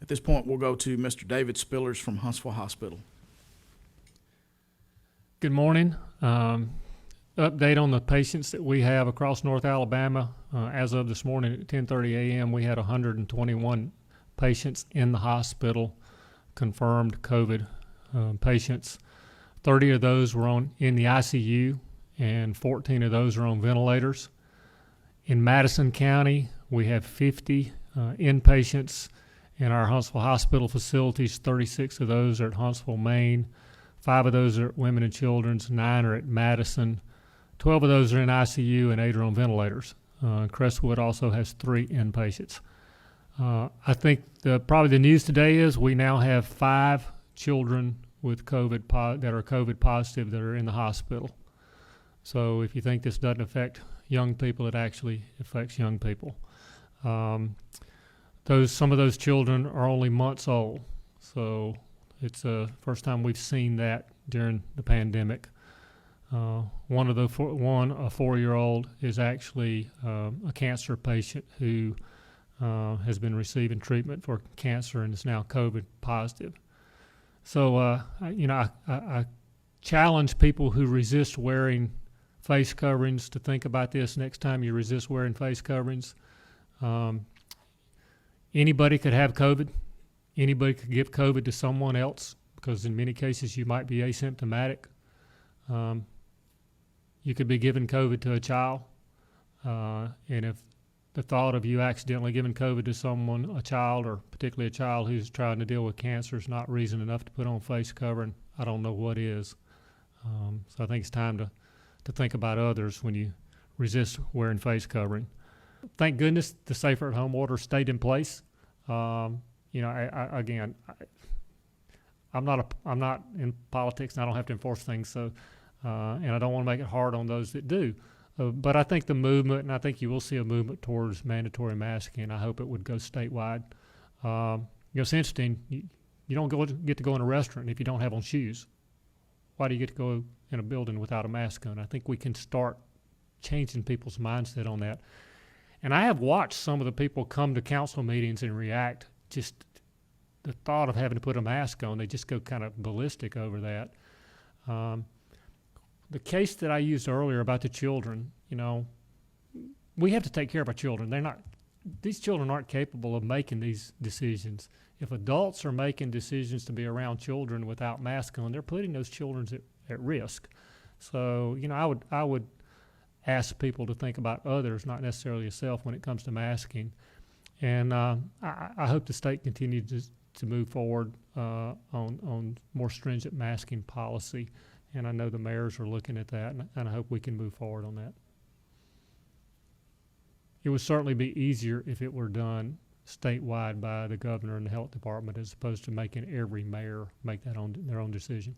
At this point, we'll go to Mr. David Spillers from Huntsville Hospital. Good morning. Update on the patients that we have across North Alabama. As of this morning at 10:30 a.m., we had 121 patients in the hospital, confirmed COVID patients. 30 of those were in the ICU, and 14 of those are on ventilators. In Madison County, we have 50 inpatients in our Huntsville Hospital facilities. 36 of those are at Huntsville, Maine. 5 of those are at Women and Children's. 9 are at Madison. 12 of those are in ICU, and 8 are on ventilators. Crestwood also has 3 inpatients. I think probably the news today is we now have 5 children with COVID that are COVID positive that are in the hospital. So if you think this doesn't affect young people, it actually affects young people. Some of those children are only months old, so it's the first time we've seen that during the pandemic. A 4-year-old is actually a cancer patient who has been receiving treatment for cancer and is now COVID positive. So, I challenge people who resist wearing face coverings to think about this next time you resist wearing face coverings. Anybody could have COVID. Anybody could give COVID to someone else because in many cases you might be asymptomatic. You could be giving COVID to a child. And if the thought of you accidentally giving COVID to a child, or particularly a child who's trying to deal with cancer, is not reason enough to put on face covering, I don't know what is. So I think it's time to think about others when you resist wearing face covering. Thank goodness the Safer at Home order stayed in place. I'm not in politics and I don't have to enforce things, so and I don't want to make it hard on those that do. But I think the movement, and I think you will see a movement towards mandatory masking. I hope it would go statewide. It's interesting. You don't get to go in a restaurant if you don't have on shoes. Why do you get to go in a building without a mask on? I think we can start changing people's mindset on that. And I have watched some of the people come to council meetings and react. Just the thought of having to put a mask on, they just go kind of ballistic over that. The case that I used earlier about the children, we have to take care of our children. These children aren't capable of making these decisions. If adults are making decisions to be around children without masks on, they're putting those children at risk. So, I would ask people to think about others, not necessarily yourself, when it comes to masking. And I hope the state continues to move forward on more stringent masking policy. And I know the mayors are looking at that, and I hope we can move forward on that. It would certainly be easier if it were done statewide by the governor and the health department as opposed to making every mayor make their own decision.